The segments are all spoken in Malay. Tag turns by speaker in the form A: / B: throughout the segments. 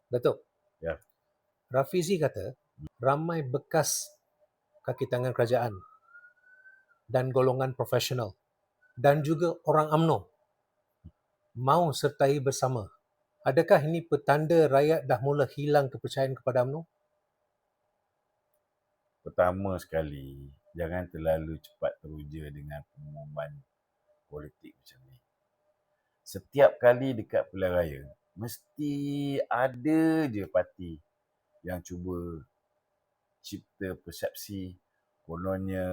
A: Datuk,
B: Ya.
A: Rafizi kata ramai bekas kaki tangan kerajaan dan golongan profesional dan juga orang UMNO mau sertai bersama. Adakah ini petanda rakyat dah mula hilang kepercayaan kepada UMNO?
B: Pertama sekali, jangan terlalu cepat teruja dengan pengumuman politik macam ni. Setiap kali dekat pilihan raya, mesti ada je parti yang cuba cipta persepsi kononnya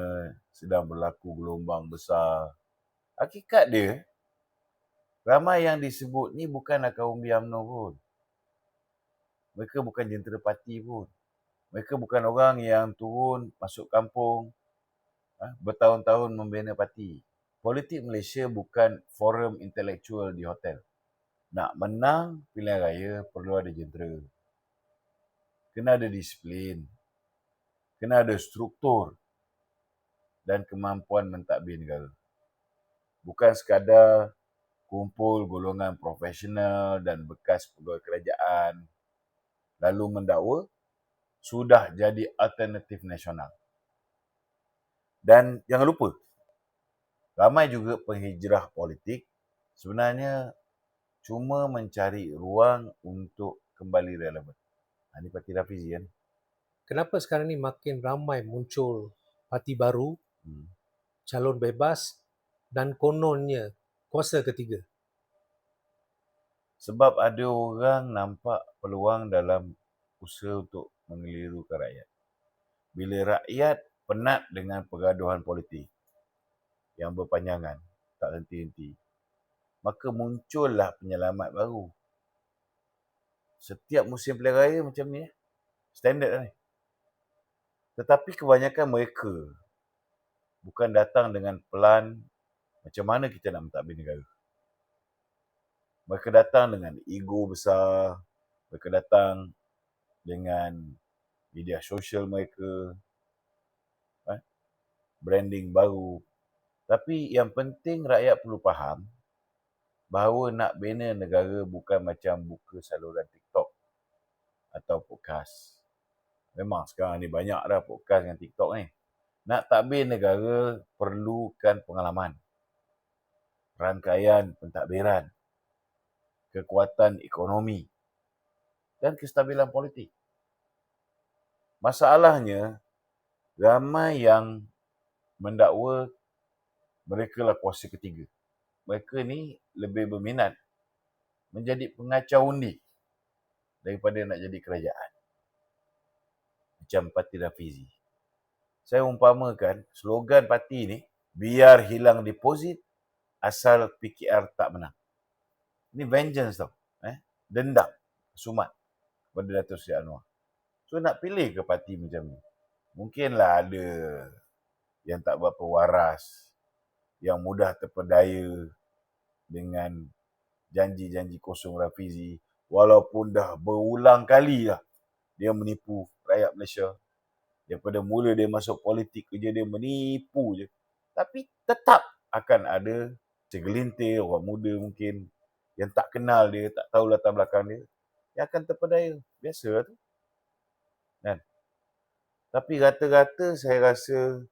B: sedang berlaku gelombang besar. Hakikat dia, ramai yang disebut ni bukanlah kaum UMNO pun. Mereka bukan jentera parti pun. Mereka bukan orang yang turun masuk kampung bertahun-tahun membina parti. Politik Malaysia bukan forum intelektual di hotel. Nak menang pilihan raya perlu ada jentera. Kena ada disiplin. Kena ada struktur dan kemampuan mentadbir negara. Bukan sekadar kumpul golongan profesional dan bekas pegawai kerajaan lalu mendakwa sudah jadi alternatif nasional. Dan jangan lupa, ramai juga penghijrah politik sebenarnya cuma mencari ruang untuk kembali relevan. Ini parti Rafizi kan?
A: Kenapa sekarang ni makin ramai muncul parti baru, calon bebas dan kononnya kuasa ketiga?
B: Sebab ada orang nampak peluang dalam usaha untuk mengelirukan rakyat. Bila rakyat penat dengan pergaduhan politik yang berpanjangan, tak henti-henti, maka muncullah penyelamat baru. Setiap musim pilihan raya macam ni, standard lah ni. Tetapi kebanyakan mereka bukan datang dengan pelan macam mana kita nak mentadbir negara. Mereka datang dengan ego besar, mereka datang dengan media sosial mereka, branding baru. Tapi yang penting rakyat perlu faham bahawa nak bina negara bukan macam buka saluran TikTok atau podcast. Memang sekarang ni banyak dah podcast dengan TikTok ni. Nak tadbir negara perlukan pengalaman, rangkaian pentadbiran, kekuatan ekonomi dan kestabilan politik. Masalahnya, ramai yang mendakwa mereka lah kuasa ketiga. Mereka ni lebih berminat menjadi pengacau undi daripada nak jadi kerajaan. Macam parti Rafizi. Saya umpamakan slogan parti ni, biar hilang deposit asal PKR tak menang. Ini vengeance tau. Dendam, sumat kepada Dato' Seri Anwar. So nak pilih ke parti macam ni? Mungkinlah ada yang tak berapa waras, yang mudah terpedaya dengan janji-janji kosong Rafizi, walaupun dah berulang kali lah dia menipu rakyat Malaysia. Daripada mula dia masuk politik, kerja dia menipu je. Tapi tetap akan ada segelintir orang muda mungkin yang tak kenal dia, tak tahu latar belakang dia, yang akan terpedaya. Biasa tu. Kan? Tapi rata-rata saya rasa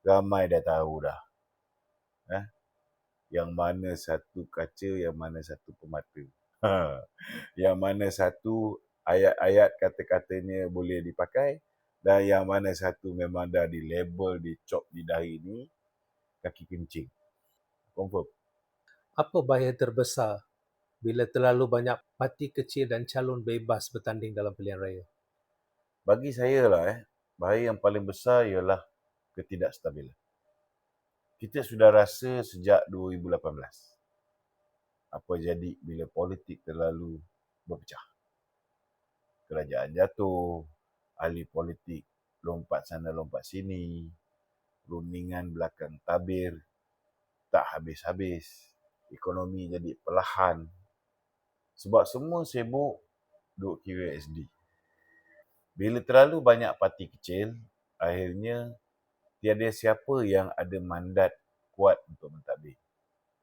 B: ramai dah tahu dah. Yang mana satu kaca, yang mana satu pemata. Yang mana satu ayat-ayat kata-katanya boleh dipakai dan yang mana satu memang dah di label, dicop di dahi ni kaki kencing. Confirm.
A: Apa bahaya terbesar bila terlalu banyak parti kecil dan calon bebas bertanding dalam pilihan raya?
B: Bagi saya lah, bahaya yang paling besar ialah ketidakstabilan. Kita sudah rasa sejak 2018. Apa jadi bila politik terlalu berpecah. Kerajaan jatuh, ahli politik lompat sana lompat sini, rundingan belakang tabir tak habis-habis, ekonomi jadi perlahan. Sebab semua sibuk duk kira SD. Bila terlalu banyak parti kecil, akhirnya tiada siapa yang ada mandat kuat untuk mentadbir.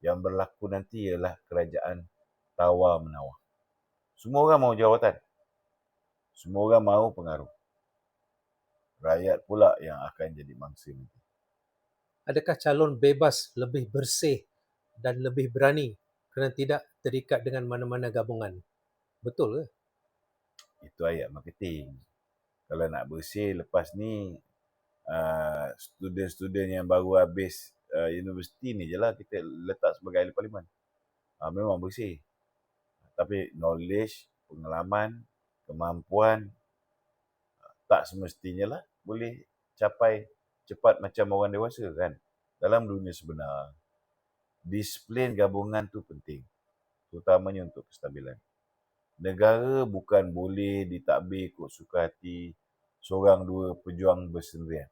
B: Yang berlaku nanti ialah kerajaan tawar-menawar. Semua orang mahu jawatan. Semua orang mahu pengaruh. Rakyat pula yang akan jadi mangsa nanti.
A: Adakah calon bebas lebih bersih dan lebih berani kerana tidak terikat dengan mana-mana gabungan? Betul ke?
B: Itu ayat marketing. Kalau nak bersih lepas ni, student-student yang baru habis universiti ni je lah kita letak sebagai ahli parlimen. Memang bersih. Tapi knowledge, pengalaman, kemampuan tak semestinya lah boleh capai cepat macam orang dewasa kan. Dalam dunia sebenar, disiplin gabungan tu penting. Terutamanya untuk kestabilan. Negara bukan boleh ditadbir ikut suka hati seorang dua pejuang bersendirian.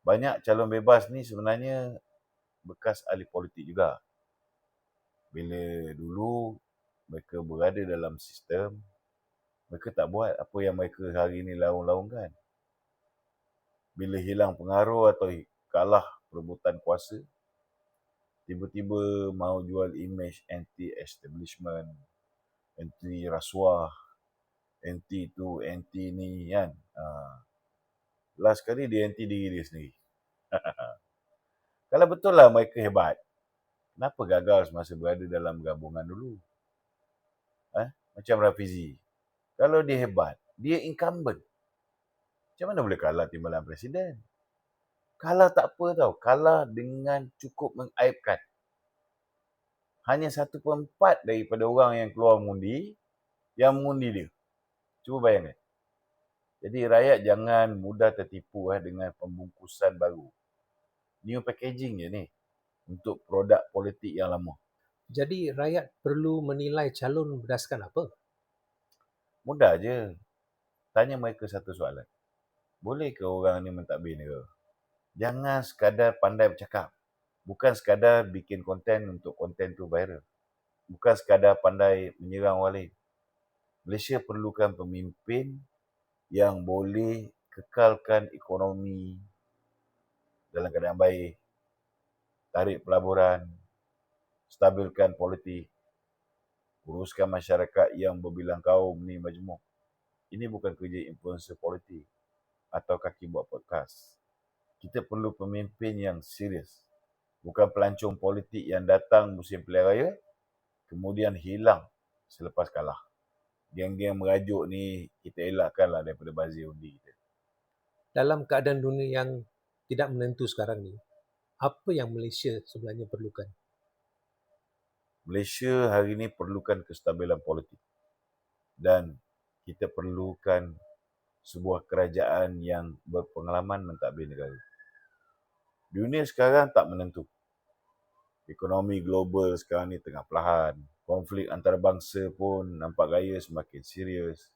B: Banyak calon bebas ni sebenarnya bekas ahli politik juga. Bila dulu mereka berada dalam sistem, mereka tak buat apa yang mereka hari ini laung-laungkan. Bila hilang pengaruh atau kalah perebutan kuasa, tiba-tiba mahu jual imej anti-establishment, anti rasuah, anti tu, anti ni kan. Last kali dia anti diri dia sendiri. Kalau betul lah mereka hebat, kenapa gagal semasa berada dalam gabungan dulu? Macam Rafizi. Kalau dia hebat, dia incumbent. Macam mana boleh kalah timbalan presiden? Kalah tak apa tau. Kalah dengan cukup mengaibkan. Hanya 1/4 daripada orang yang keluar mengundi, yang mengundi dia. Cuba bayangkan. Jadi rakyat jangan mudah tertipu dengan pembungkusan baru. New packaging je ni untuk produk politik yang lama.
A: Jadi rakyat perlu menilai calon berdasarkan apa?
B: Mudah je. Tanya mereka satu soalan. Boleh ke orang ni mentadbir negara? Jangan sekadar pandai bercakap. Bukan sekadar bikin konten untuk konten tu viral. Bukan sekadar pandai menyerang orang lain. Malaysia perlukan pemimpin yang boleh kekalkan ekonomi dalam keadaan baik, tarik pelaburan, stabilkan politik, uruskan masyarakat yang berbilang kaum ni majmuk. Ini bukan kerja influencer politik atau kaki buat podcast. Kita perlu pemimpin yang serius. Bukan pelancong politik yang datang musim pilihan raya, kemudian hilang selepas kalah. Geng-geng merajuk ni kita elakkanlah daripada bazir undi kita.
A: Dalam keadaan dunia yang tidak menentu sekarang ni, apa yang Malaysia sebenarnya perlukan?
B: Malaysia hari ini perlukan kestabilan politik. Dan kita perlukan sebuah kerajaan yang berpengalaman mentadbir negara. Dunia sekarang tak menentu. Ekonomi global sekarang ni tengah perlahan. Konflik antarabangsa pun nampak gaya semakin serius.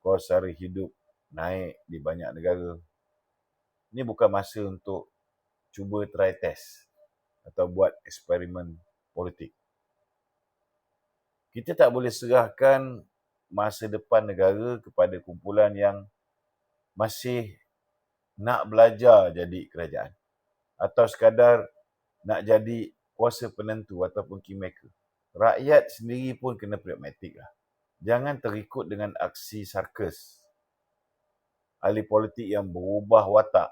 B: Kos sara hidup naik di banyak negara. Ini bukan masa untuk cuba try test atau buat eksperimen politik. Kita tak boleh serahkan masa depan negara kepada kumpulan yang masih nak belajar jadi kerajaan atau sekadar nak jadi kuasa penentu ataupun kingmaker. Rakyat sendiri pun kena pragmatik lah. Jangan terikut dengan aksi sarkas ahli politik yang berubah watak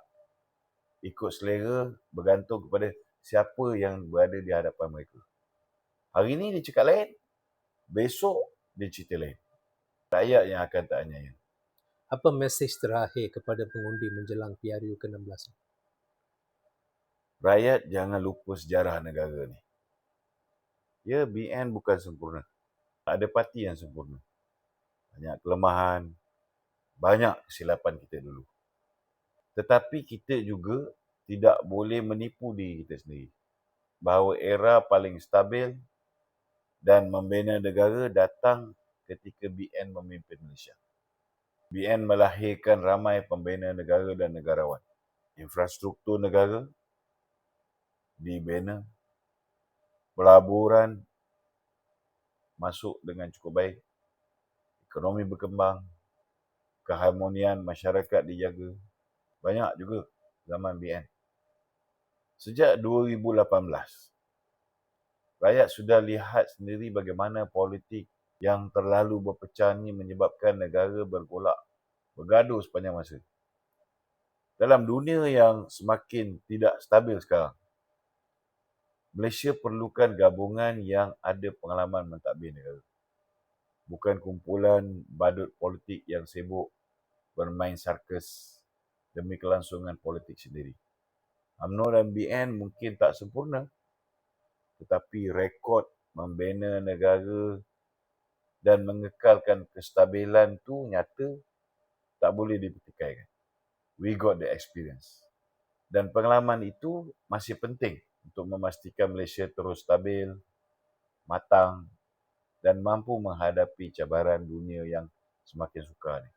B: ikut selera bergantung kepada siapa yang berada di hadapan mereka. Hari ini dia cakap lain, besok dia cerita lain. Rakyat yang akan tak anyaya.
A: Apa mesej terakhir kepada pengundi menjelang PRU ke-16?
B: Rakyat jangan lupa sejarah negara ni. Ya, BN bukan sempurna. Tak ada parti yang sempurna. Banyak kelemahan, banyak kesilapan kita dulu. Tetapi kita juga tidak boleh menipu diri kita sendiri bahawa era paling stabil dan membina negara datang ketika BN memimpin Malaysia. BN melahirkan ramai pembina negara dan negarawan. Infrastruktur negara dibina, pelaburan masuk dengan cukup baik, ekonomi berkembang, keharmonian masyarakat dijaga. Banyak juga zaman BN. Sejak 2018, rakyat sudah lihat sendiri bagaimana politik yang terlalu berpecah ni menyebabkan negara bergaduh sepanjang masa. Dalam dunia yang semakin tidak stabil sekarang, Malaysia perlukan gabungan yang ada pengalaman mentadbir negara. Bukan kumpulan badut politik yang sibuk bermain sarkas demi kelangsungan politik sendiri. UMNO dan BN mungkin tak sempurna, tetapi rekod membina negara dan mengekalkan kestabilan tu nyata, tak boleh dipertikaikan. We got the experience. Dan pengalaman itu masih penting untuk memastikan Malaysia terus stabil, matang dan mampu menghadapi cabaran dunia yang semakin sukar ni.